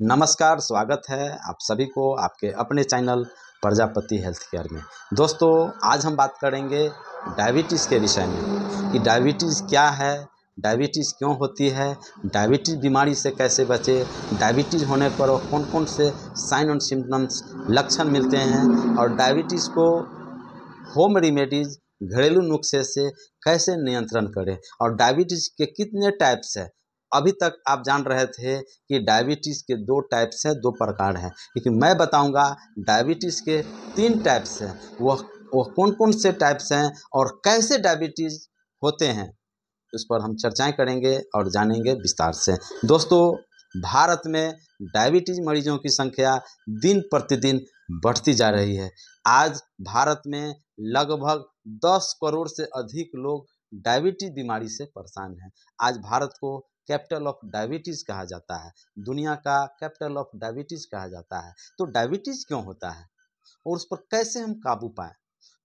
नमस्कार, स्वागत है आप सभी को आपके अपने चैनल प्रजापति हेल्थ केयर में। दोस्तों, आज हम बात करेंगे डायबिटीज़ के विषय में कि डायबिटीज़ क्या है, डायबिटीज़ क्यों होती है, डायबिटीज़ बीमारी से कैसे बचें, डायबिटीज़ होने पर कौन कौन से साइन और सिम्टम्स लक्षण मिलते हैं और डायबिटीज़ को होम रेमेडीज़ घरेलू नुस्खे से कैसे नियंत्रण करें और डायबिटीज़ के कितने टाइप्स हैं। अभी तक आप जान रहे थे कि डायबिटीज़ के 2 टाइप्स हैं, 2 प्रकार हैं, लेकिन मैं बताऊंगा डायबिटीज़ के 3 टाइप्स हैं। वह कौन कौन से टाइप्स हैं और कैसे डायबिटीज़ होते हैं, उस पर हम चर्चाएं करेंगे और जानेंगे विस्तार से। दोस्तों, भारत में डायबिटीज़ मरीजों की संख्या दिन प्रतिदिन बढ़ती जा रही है। आज भारत में लगभग 10 करोड़ से अधिक लोग डायबिटीज़ बीमारी से परेशान हैं। आज भारत को कैपिटल ऑफ डायबिटीज़ कहा जाता है, दुनिया का कैपिटल ऑफ डायबिटीज़ कहा जाता है। तो डायबिटीज़ क्यों होता है और उस पर कैसे हम काबू पाएँ?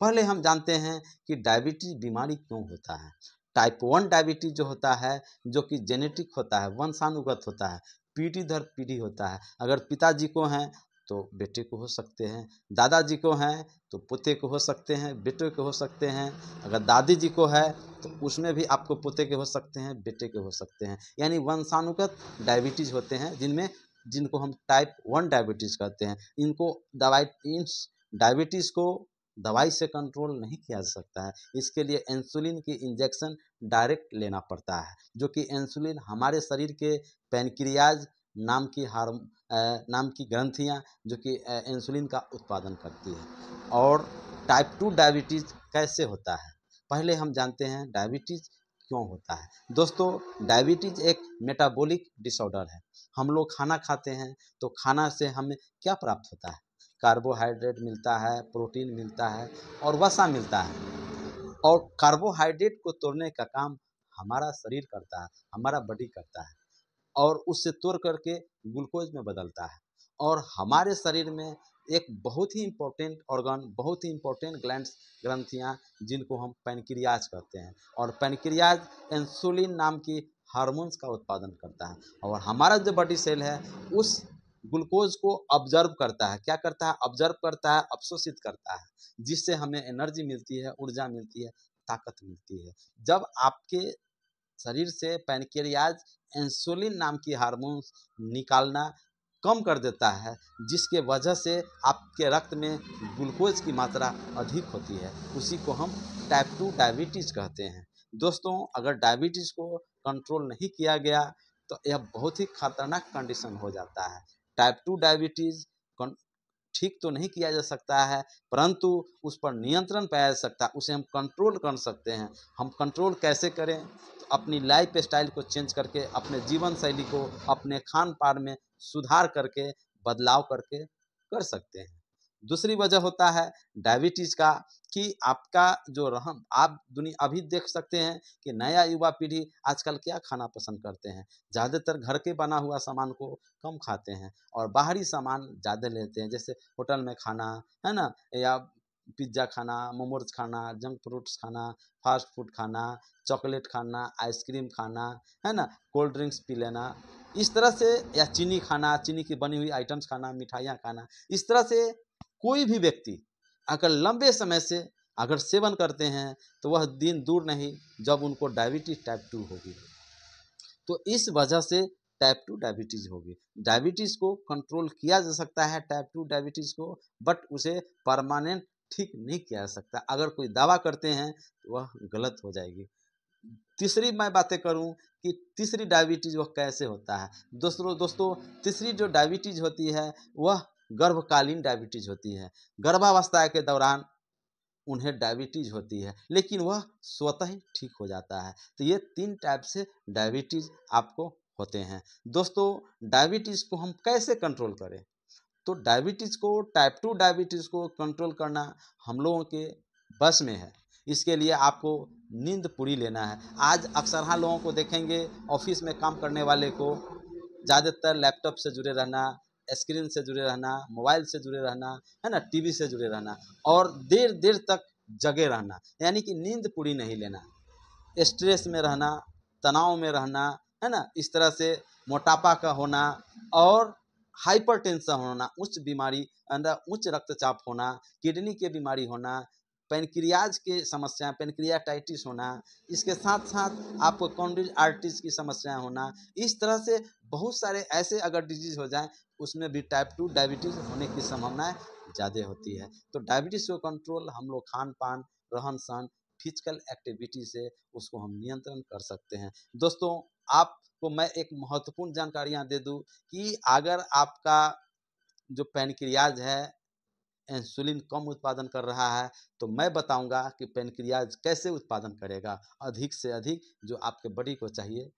पहले हम जानते हैं कि डायबिटीज़ बीमारी क्यों होता है। टाइप 1 डायबिटीज़ जो होता है, जो कि जेनेटिक होता है, वंशानुगत होता है, पीढ़ी दर पीढ़ी होता है। अगर पिताजी को हैं तो बेटे को हो सकते हैं, दादाजी को हैं तो पोते को हो सकते हैं, बेटे को हो सकते हैं। अगर दादी जी को है तो उसमें भी आपको पोते के हो सकते हैं, बेटे के हो सकते हैं। यानी वंशानुगत डायबिटीज़ होते हैं जिनको हम टाइप 1 डायबिटीज़ कहते हैं। इन डायबिटीज़ को दवाई से कंट्रोल नहीं किया जा सकता है। इसके लिए इंसुलिन की इंजेक्शन डायरेक्ट लेना पड़ता है, जो कि इंसुलिन हमारे शरीर के पैनक्रियाज नाम की ग्रंथियाँ जो कि इंसुलिन का उत्पादन करती है। और टाइप 2 डायबिटीज़ कैसे होता है, पहले हम जानते हैं डायबिटीज़ क्यों होता है। दोस्तों, डायबिटीज़ एक मेटाबॉलिक डिसऑर्डर है। हम लोग खाना खाते हैं तो खाना से हमें क्या प्राप्त होता है? कार्बोहाइड्रेट मिलता है, प्रोटीन मिलता है और वसा मिलता है। और कार्बोहाइड्रेट को तोड़ने का काम हमारा शरीर करता है, हमारा बॉडी करता है और उससे तोड़ करके ग्लूकोज में बदलता है। और हमारे शरीर में एक बहुत ही इम्पोर्टेंट ऑर्गन, बहुत ही इम्पोर्टेंट ग्रंथियाँ जिनको हम पैनक्रियाज कहते हैं, और पैनक्रियाज इंसुलिन नाम की हार्मोन्स का उत्पादन करता है। और हमारा जो बॉडी सेल है उस ग्लूकोज को ऑब्जर्व करता है। क्या करता है? ऑब्जर्व करता है, अवशोषित करता है, जिससे हमें एनर्जी मिलती है, ऊर्जा मिलती है, ताकत मिलती है। जब आपके शरीर से पैनक्रियाज इंसुलिन नाम की हार्मोन्स निकालना कम कर देता है, जिसके वजह से आपके रक्त में ग्लूकोज की मात्रा अधिक होती है, उसी को हम टाइप 2 डायबिटीज़ कहते हैं। दोस्तों, अगर डायबिटीज़ को कंट्रोल नहीं किया गया तो यह बहुत ही खतरनाक कंडीशन हो जाता है। टाइप 2 डायबिटीज़ ठीक तो नहीं किया जा सकता है, परंतु उस पर नियंत्रण पाया जा सकता है, उसे हम कंट्रोल कर सकते हैं। हम कंट्रोल कैसे करें? तो अपनी लाइफ स्टाइल को चेंज करके, अपने जीवन शैली को, अपने खान पान में सुधार करके, बदलाव करके कर सकते हैं। दूसरी वजह होता है डायबिटीज़ का कि आपका जो रहन आप दुनिया अभी देख सकते हैं कि नया युवा पीढ़ी आजकल क्या खाना पसंद करते हैं। ज़्यादातर घर के बना हुआ सामान को कम खाते हैं और बाहरी सामान ज़्यादा लेते हैं, जैसे होटल में खाना, है ना? या पिज़्ज़ा खाना, मोमोज़ खाना, जंक फ्रूट्स खाना, फास्ट फूड खाना, चॉकलेट खाना, आइसक्रीम खाना, है ना? कोल्ड ड्रिंक्स पी लेना, इस तरह से, या चीनी खाना, चीनी की बनी हुई आइटम्स खाना, मिठाइयाँ खाना। इस तरह से कोई भी व्यक्ति अगर लंबे समय से अगर सेवन करते हैं तो वह दिन दूर नहीं जब उनको डायबिटीज़ टाइप 2 होगी। तो इस वजह से टाइप 2 डायबिटीज़ होगी। डायबिटीज़ को कंट्रोल किया जा सकता है, टाइप 2 डायबिटीज़ को, बट उसे परमानेंट ठीक नहीं किया जा सकता। अगर कोई दावा करते हैं तो वह गलत हो जाएगी। तीसरी मैं बातें करूं कि तीसरी डायबिटीज़ वह कैसे होता है। दोस्तों, तीसरी जो डायबिटीज़ होती है वह गर्भकालीन डायबिटीज़ होती है। गर्भावस्था के दौरान उन्हें डायबिटीज़ होती है, लेकिन वह स्वतः ही ठीक हो जाता है। तो ये 3 टाइप से डायबिटीज़ आपको होते हैं। दोस्तों, डायबिटीज़ को हम कैसे कंट्रोल करें? तो डायबिटीज़ को, टाइप 2 डायबिटीज़ को कंट्रोल करना हम लोगों के बस में है। इसके लिए आपको नींद पूरी लेना है। आज अक्सर हाँ लोगों को देखेंगे, ऑफिस में काम करने वाले को ज़्यादातर लैपटॉप से जुड़े रहना, स्क्रीन से जुड़े रहना, मोबाइल से जुड़े रहना, है ना, टीवी से जुड़े रहना और देर देर तक जगे रहना, यानी कि नींद पूरी नहीं लेना, स्ट्रेस में रहना, तनाव में रहना, है ना, इस तरह से मोटापा का होना और हाइपरटेंशन होना, उच्च बीमारी अंदर उच्च रक्तचाप होना, किडनी के बीमारी होना, पेनक्रियाज की समस्या, पेनक्रियाटाइटिस होना, इसके साथ साथ आपको कॉन्ड्रोइड आर्टरीज की समस्याएं होना, इस तरह से बहुत सारे ऐसे अगर डिजीज हो जाएं उसमें भी टाइप 2 डायबिटीज़ होने की संभावनाएं ज़्यादा होती है। तो डायबिटीज़ को कंट्रोल हम लोग खान पान, रहन सहन, फिजिकल एक्टिविटी से उसको हम नियंत्रण कर सकते हैं। दोस्तों, आपको मैं एक महत्वपूर्ण जानकारियाँ दे दूँ कि अगर आपका जो पेनक्रियाज है इंसुलिन कम उत्पादन कर रहा है, तो मैं बताऊंगा कि पेनक्रियाज कैसे उत्पादन करेगा अधिक से अधिक जो आपके बॉडी को चाहिए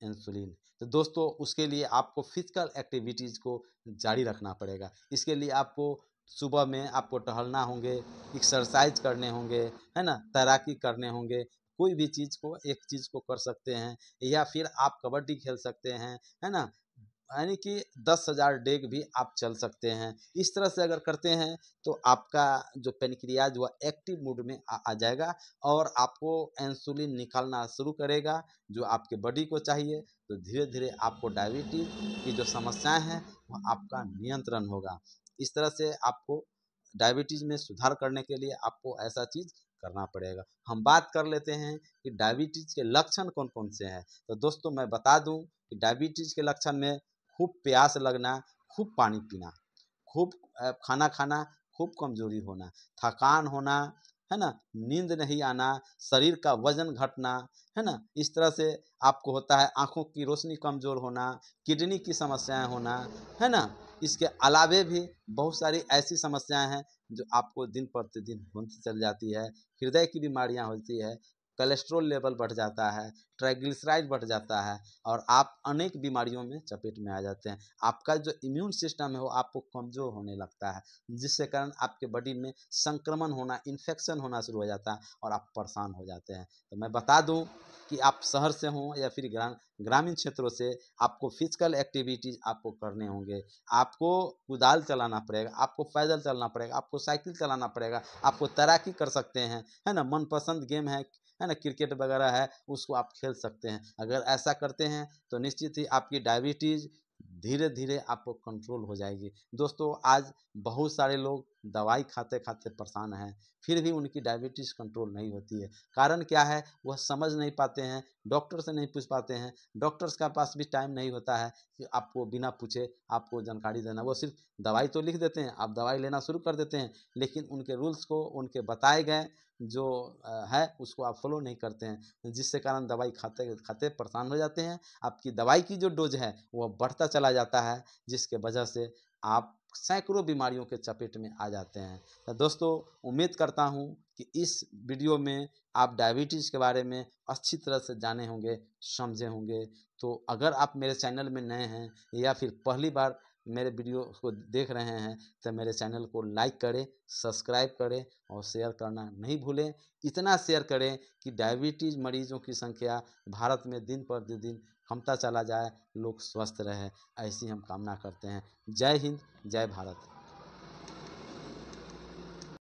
इंसुलिन। तो दोस्तों, उसके लिए आपको फिजिकल एक्टिविटीज़ को जारी रखना पड़ेगा। इसके लिए आपको सुबह में आपको टहलना होंगे, एक्सरसाइज करने होंगे, है ना, तैराकी करने होंगे, कोई भी चीज़ को एक चीज़ को कर सकते हैं, या फिर आप कबड्डी खेल सकते हैं, है ना, यानी कि 10,000 डेग भी आप चल सकते हैं। इस तरह से अगर करते हैं तो आपका जो पेनक्रियाज वह एक्टिव मोड में आ जाएगा और आपको इंसुलिन निकालना शुरू करेगा जो आपके बॉडी को चाहिए। तो धीरे धीरे आपको डायबिटीज़ की जो समस्याएं हैं वह आपका नियंत्रण होगा। इस तरह से आपको डायबिटीज़ में सुधार करने के लिए आपको ऐसा चीज़ करना पड़ेगा। हम बात कर लेते हैं कि डायबिटीज़ के लक्षण कौन कौन से हैं। तो दोस्तों, मैं बता दूं कि डायबिटीज़ के लक्षण में खूब प्यास लगना, खूब पानी पीना, खूब खाना खाना, खूब कमजोरी होना, थकान होना, है ना, नींद नहीं आना, शरीर का वजन घटना, है ना, इस तरह से आपको होता है। आंखों की रोशनी कमजोर होना, किडनी की समस्याएं होना, है ना। इसके अलावे भी बहुत सारी ऐसी समस्याएं हैं जो आपको दिन प्रतिदिन होती चल जाती है। हृदय की बीमारियां होती है, कोलेस्ट्रॉल लेवल बढ़ जाता है, ट्राइग्लिसराइड बढ़ जाता है और आप अनेक बीमारियों में चपेट में आ जाते हैं। आपका जो इम्यून सिस्टम है वो आपको कमज़ोर होने लगता है, जिससे कारण आपके बॉडी में संक्रमण होना, इन्फेक्शन होना शुरू हो जाता है और आप परेशान हो जाते हैं। तो मैं बता दूं कि आप शहर से हों या फिर ग्रामीण क्षेत्रों से, आपको फिजिकल एक्टिविटीज़ आपको करने होंगे। आपको कुदाल चलाना पड़ेगा, आपको पैदल चलना पड़ेगा, आपको साइकिल चलाना पड़ेगा, आपको तैराकी कर सकते हैं, है ना। मनपसंद गेम है ना, क्रिकेट वगैरह है, उसको आप खेल सकते हैं। अगर ऐसा करते हैं तो निश्चित ही आपकी डायबिटीज़ धीरे धीरे आपको कंट्रोल हो जाएगी। दोस्तों, आज बहुत सारे लोग दवाई खाते खाते परेशान हैं, फिर भी उनकी डायबिटीज़ कंट्रोल नहीं होती है। कारण क्या है, वह समझ नहीं पाते हैं, डॉक्टर से नहीं पूछ पाते हैं। डॉक्टर्स का पास भी टाइम नहीं होता है कि आपको बिना पूछे आपको जानकारी देना। वो सिर्फ दवाई तो लिख देते हैं, आप दवाई लेना शुरू कर देते हैं, लेकिन उनके रूल्स को, उनके बताए गए जो है उसको आप फॉलो नहीं करते हैं, जिससे कारण दवाई खाते खाते परेशान हो जाते हैं। आपकी दवाई की जो डोज है वह बढ़ता चला जाता है, जिसके वजह से आप सैकड़ों बीमारियों के चपेट में आ जाते हैं। तो दोस्तों, उम्मीद करता हूँ कि इस वीडियो में आप डायबिटीज़ के बारे में अच्छी तरह से जाने होंगे, समझे होंगे। तो अगर आप मेरे चैनल में नए हैं या फिर पहली बार मेरे वीडियो को देख रहे हैं तो मेरे चैनल को लाइक करें, सब्सक्राइब करें और शेयर करना नहीं भूलें। इतना शेयर करें कि डायबिटीज़ मरीजों की संख्या भारत में दिन पर दिन कमता चला जाए, लोग स्वस्थ रहें, ऐसी हम कामना करते हैं। जय हिंद, जय भारत।